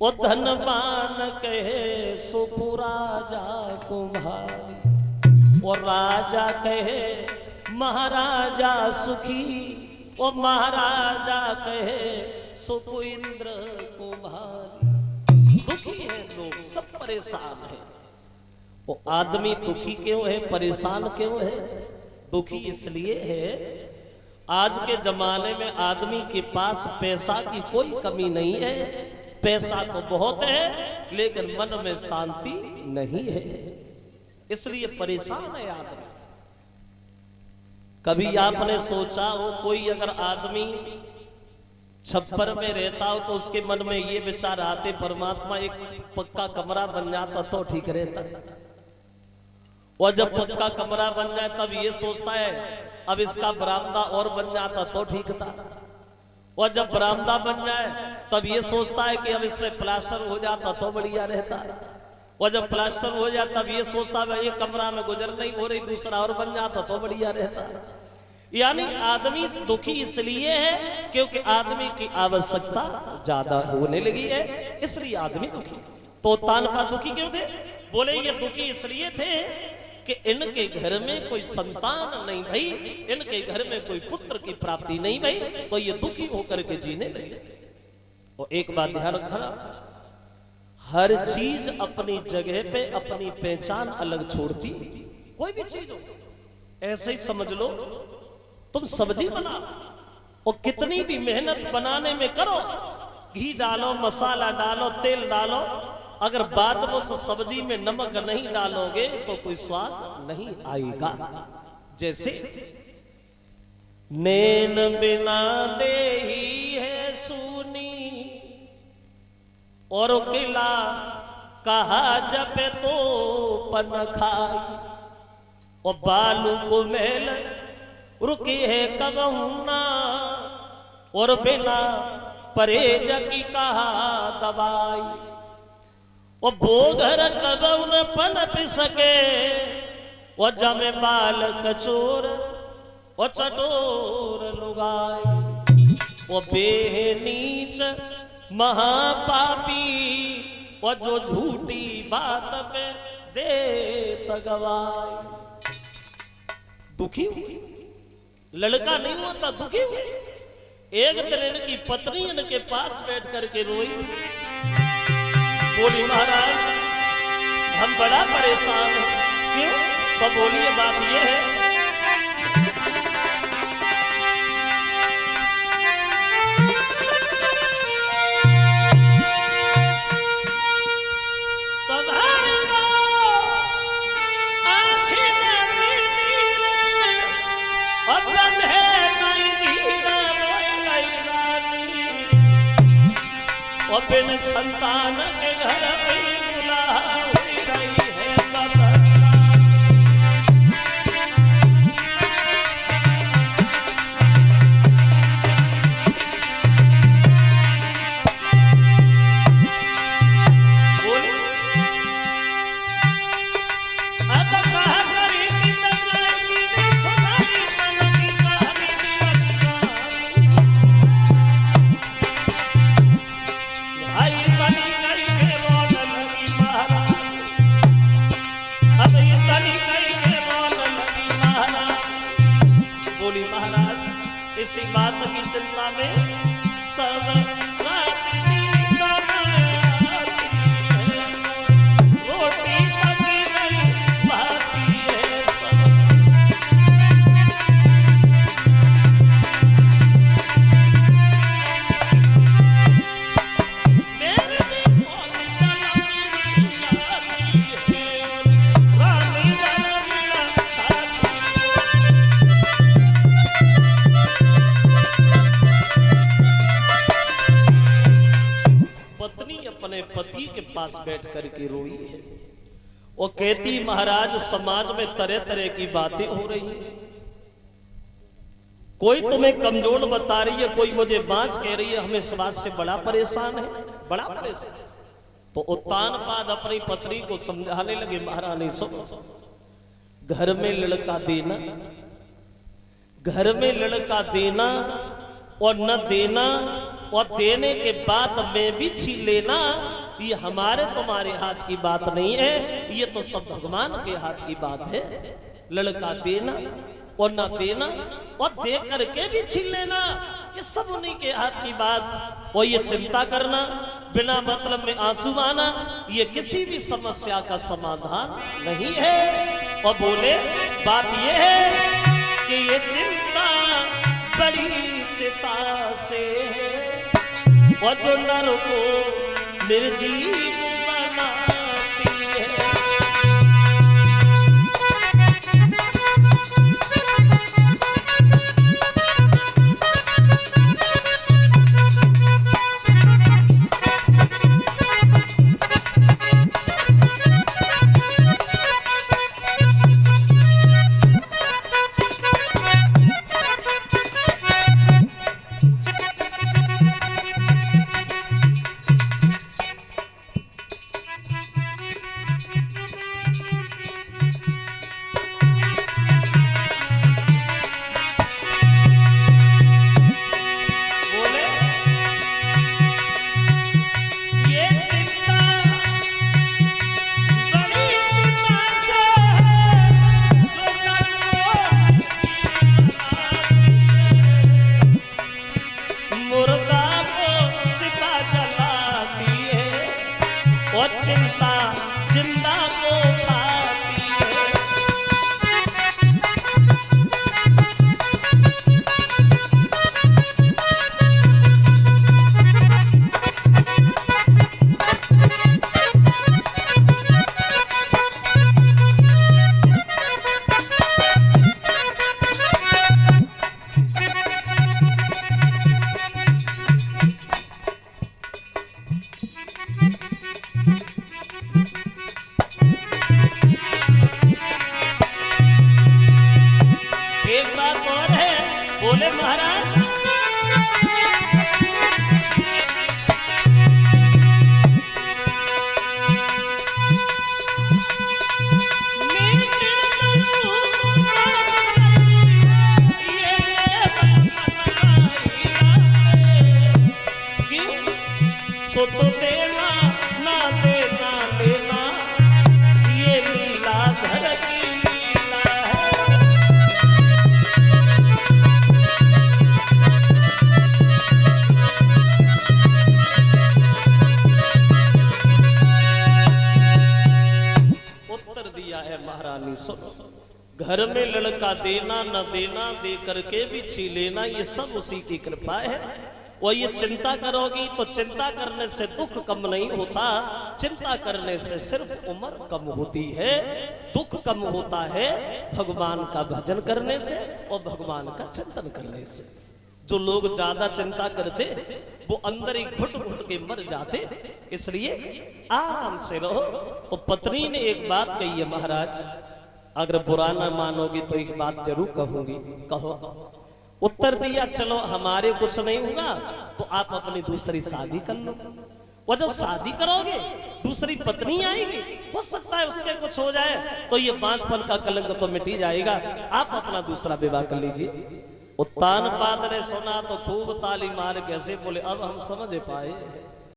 वो धनवान कहे सुख राजा कुम्हारी, और राजा कहे महाराजा सुखी, वो महाराजा कहे सुख इंद्र कुम्हारी। दुखी है लोग, सब परेशान है। वो आदमी दुखी क्यों है, परेशान क्यों है? दुखी इसलिए है, आज के जमाने में आदमी के पास पैसा की कोई कमी नहीं है, पैसा तो बहुत है लेकिन मन में शांति नहीं है, इसलिए परेशान है आदमी। कभी आपने सोचा हो कोई अगर आदमी छप्पर में रहता हो तो उसके मन में ये विचार आते, परमात्मा एक पक्का कमरा बन जाता तो ठीक रहता। और जब पक्का कमरा बन जाए तब ये सोचता है अब इसका बरामदा और बन जाता तो ठीक था। और जब बरामदा बन जाए तब ये सोचता है कि अब इसमें प्लास्टर हो जाता तो बढ़िया रहता। और जब प्लास्टर हो जाए तब ये सोचता है ये कमरा में गुजर नहीं हो रही, दूसरा और बन जाता तो बढ़िया रहता। यानी आदमी दुखी इसलिए है क्योंकि आदमी की आवश्यकता ज्यादा होने लगी है, इसलिए आदमी दुखी। तो तानपा दुखी क्यों थे? बोले ये दुखी इसलिए थे कि इनके घर में कोई संतान नहीं भाई, इनके घर में कोई पुत्र की प्राप्ति नहीं भाई, तो ये दुखी होकर के जीने लगे। और एक बात ध्यान रखना, हर चीज अपनी जगह पे अपनी पहचान अलग छोड़ती। कोई भी चीज हो, ऐसे ही समझ लो तुम सब्जी बनाओ और कितनी भी मेहनत बनाने में करो, घी डालो, मसाला डालो, तेल डालो, अगर बाद में उस सब्जी में नमक नहीं डालोगे तो कोई स्वाद नहीं आएगा। जैसे नैन बिना देही है सूनी, और किला कहा जपे तो पन खाई, और बालू को मेल रुकी है कबहुना, और बिना परहेज की कहा दवाई, वो बोगर कबहु न पनप सके, वो जमे बाल कचोर वो चटोर लुगाई, वो बेनीच महापापी, वो जो झूठी बात पे दे तगवाई। दुखी हुई, लड़का नहीं होता दुखी हुए। एक दिन इनकी पत्नी इनके पास बैठ करके रोई, बोली महाराज हम बड़ा परेशान हैं। क्यों? तो बोलिए बात ये है, बिन संतान के घर पे बुला हुई रही है इसी बात की चिंता में सब रात नींद न आती है, रोटी पकी नहीं भाती है सब। मेरे भी बहुत जन्म आती है, रानी जन्म आती अपने पति के पास बैठ करके रोई है। वो कहती महाराज समाज में तरह तरह की बातें हो रही हैं, कोई तुम्हें कमजोर बता रही है, कोई मुझे बांझ कह रही है, हमें इस बात से बड़ा परेशान है, बड़ा परेशान। तो उत्तानपाद अपनी पत्नी को समझाने लगे, महारानी सुनो, घर में लड़का देना, घर में लड़का देना और न देना और देने के बाद मैं भी छीन लेना, ये हमारे तुम्हारे हाथ की बात नहीं है, ये तो सब भगवान के हाथ की बात है। लड़का देना और ना देना और दे करके भी छीन लेना, ये सब उन्हीं के हाथ की बात। और ये चिंता करना, बिना मतलब में आंसू आना, ये किसी भी समस्या का समाधान नहीं है। और बोले बात ये है कि ये चिंता बड़ी चिता से, और जो नर को निर्जीव बनाती है। चिंता जिंदा को खाती है। बोले महाराज सो तो देना ना देना लेना, ये लीला धर की लीला है। उत्तर दिया है महारानी सुनो, घर में लड़का देना न देना, दे करके भी छीन लेना, ये सब उसी की कृपा है। और ये चिंता करोगी तो चिंता करने से दुख कम नहीं होता, चिंता करने से सिर्फ उम्र कम होती है। दुख कम होता है भगवान का भजन करने से और भगवान का चिंतन करने से। जो लोग ज्यादा चिंता करते वो अंदर ही घुट घुट के मर जाते, इसलिए आराम से रहो। तो पत्नी ने एक बात कही है महाराज, अगर बुरा ना मानोगी तो एक बात जरूर कहूंगी, कहो। उत्तर दिया चलो हमारे कुछ नहीं होगा तो आप अपनी दूसरी शादी कर लो, और जब शादी करोगे दूसरी पत्नी आएगी, हो सकता है उसके कुछ हो जाए तो ये बांझपन का कलंक तो मिटी जाएगा, आप अपना दूसरा विवाह कर लीजिए। उत्तान पाद ने सुना तो खूब ताली मार कैसे बोले अब हम समझ पाए।